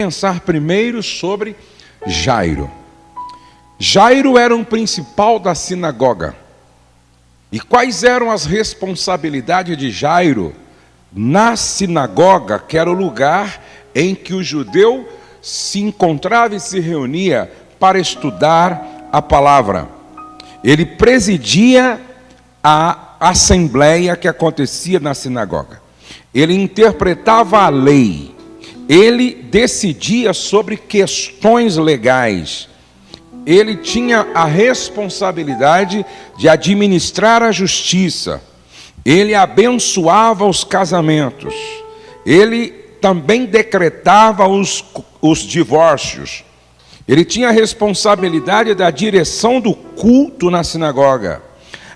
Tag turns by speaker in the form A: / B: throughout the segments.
A: Pensar primeiro sobre Jairo. Jairo era um principal da sinagoga. E quais eram as responsabilidades de Jairo na sinagoga, que era o lugar em que o judeu se encontrava e se reunia para estudar a palavra? Ele presidia a assembleia que acontecia na sinagoga. Ele interpretava a lei. Ele decidia sobre questões legais. Ele tinha a responsabilidade de administrar a justiça. Ele abençoava os casamentos. Ele também decretava os divórcios. Ele tinha a responsabilidade da direção do culto na sinagoga,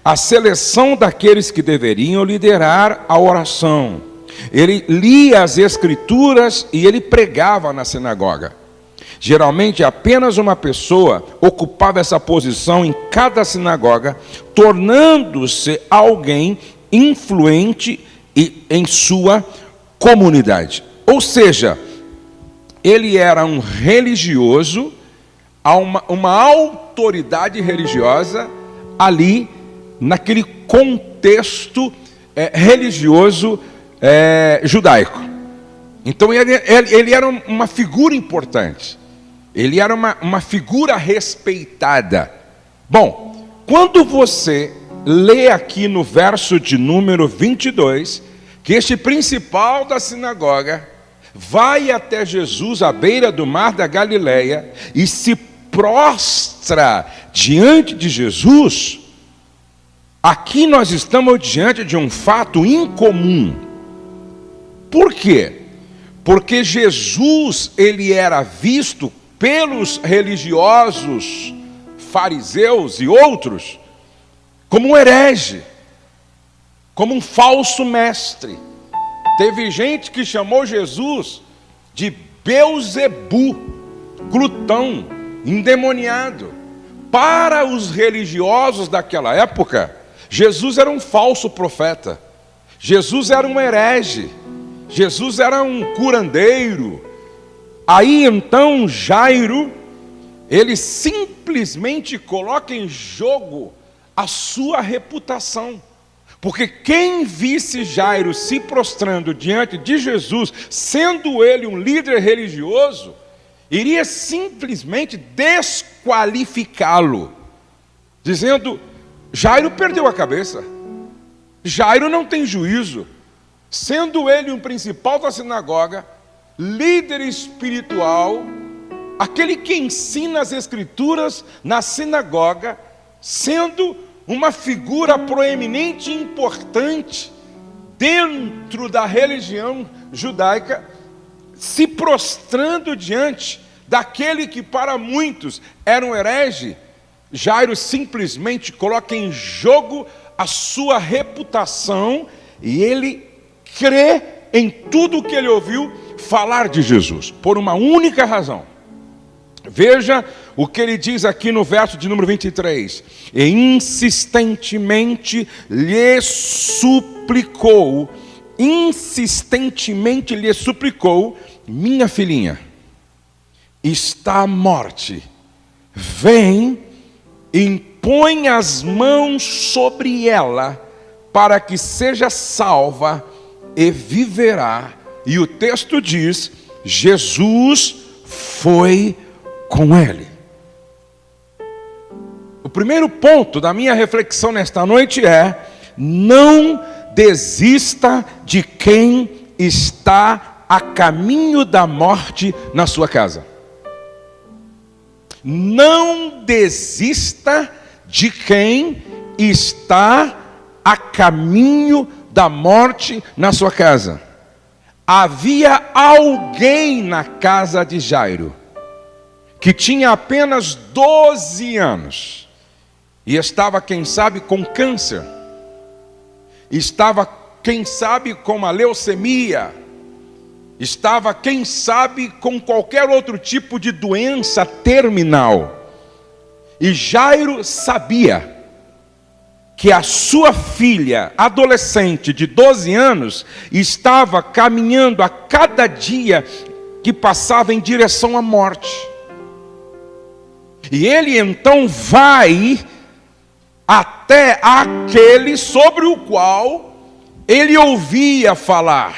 A: a seleção daqueles que deveriam liderar a oração. Ele lia as escrituras e ele pregava na sinagoga. Geralmente apenas uma pessoa ocupava essa posição em cada sinagoga, tornando-se alguém influente em sua comunidade. Ou seja, ele era um religioso, uma autoridade religiosa ali naquele contexto religioso judaico. Então ele era uma figura importante. Ele era uma figura respeitada. Bom, quando você lê aqui no verso de número 22, que este principal da sinagoga vai até Jesus à beira do mar da Galileia e se prostra diante de Jesus, aqui nós estamos diante de um fato incomum. Por quê? Porque Jesus, ele era visto pelos religiosos, fariseus e outros, como um herege, como um falso mestre. Teve gente que chamou Jesus de Beuzebu, glutão, endemoniado. Para os religiosos daquela época, Jesus era um falso profeta. Jesus era um herege. Jesus era um curandeiro. Aí então Jairo, ele simplesmente coloca em jogo a sua reputação. Porque quem visse Jairo se prostrando diante de Jesus, sendo ele um líder religioso, iria simplesmente desqualificá-lo, dizendo: Jairo perdeu a cabeça, Jairo não tem juízo. Sendo ele um principal da sinagoga, líder espiritual, aquele que ensina as escrituras na sinagoga, sendo uma figura proeminente e importante dentro da religião judaica, se prostrando diante daquele que para muitos era um herege, Jairo simplesmente coloca em jogo a sua reputação e ele crê em tudo o que ele ouviu falar de Jesus, por uma única razão. Veja o que ele diz aqui no verso de número 23. E insistentemente lhe suplicou, minha filhinha está à morte, vem, impõe as mãos sobre ela, para que seja salva e viverá. E o texto diz: Jesus foi com ele. O primeiro ponto da minha reflexão nesta noite é: não desista de quem está a caminho da morte na sua casa. Não desista de quem está a caminho da morte na sua casa. Havia alguém na casa de Jairo que tinha apenas 12 anos e estava, quem sabe, com câncer, estava, quem sabe, com uma leucemia, estava, quem sabe, com qualquer outro tipo de doença terminal. E Jairo sabia que a sua filha, adolescente de 12 anos, estava caminhando a cada dia que passava em direção à morte. E ele então vai até aquele sobre o qual ele ouvia falar,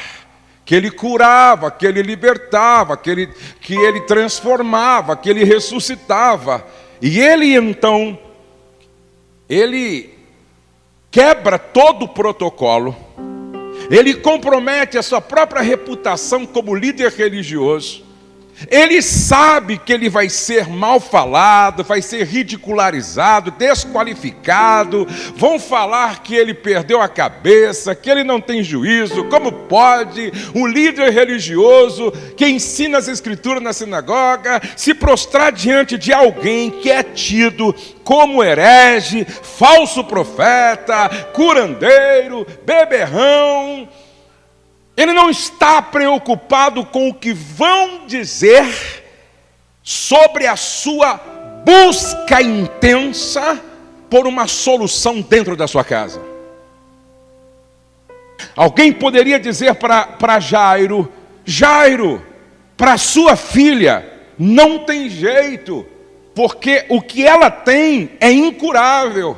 A: que ele curava, que ele libertava, que ele transformava, que ele ressuscitava. E ele então, ele quebra todo o protocolo, ele compromete a sua própria reputação como líder religioso. Ele sabe que ele vai ser mal falado, vai ser ridicularizado, desqualificado. Vão falar que ele perdeu a cabeça, que ele não tem juízo. Como pode um líder religioso que ensina as escrituras na sinagoga se prostrar diante de alguém que é tido como herege, falso profeta, curandeiro, beberrão? Ele não está preocupado com o que vão dizer sobre a sua busca intensa por uma solução dentro da sua casa. Alguém poderia dizer para Jairo: Jairo, para sua filha não tem jeito, porque o que ela tem é incurável.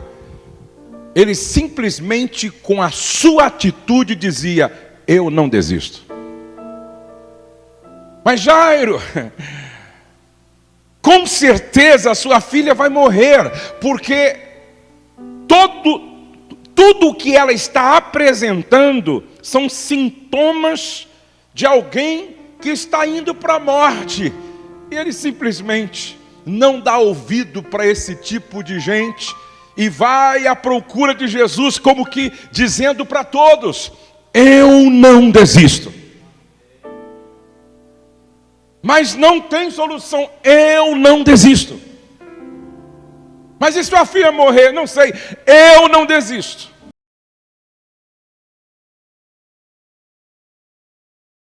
A: Ele simplesmente, com a sua atitude, dizia: eu não desisto. Mas Jairo, com certeza a sua filha vai morrer, porque tudo o que ela está apresentando são sintomas de alguém que está indo para a morte. E ele simplesmente não dá ouvido para esse tipo de gente e vai à procura de Jesus, como que dizendo para todos: eu não desisto. Mas não tem solução. Eu não desisto. Mas e se sua filha morrer? Não sei. Eu não desisto.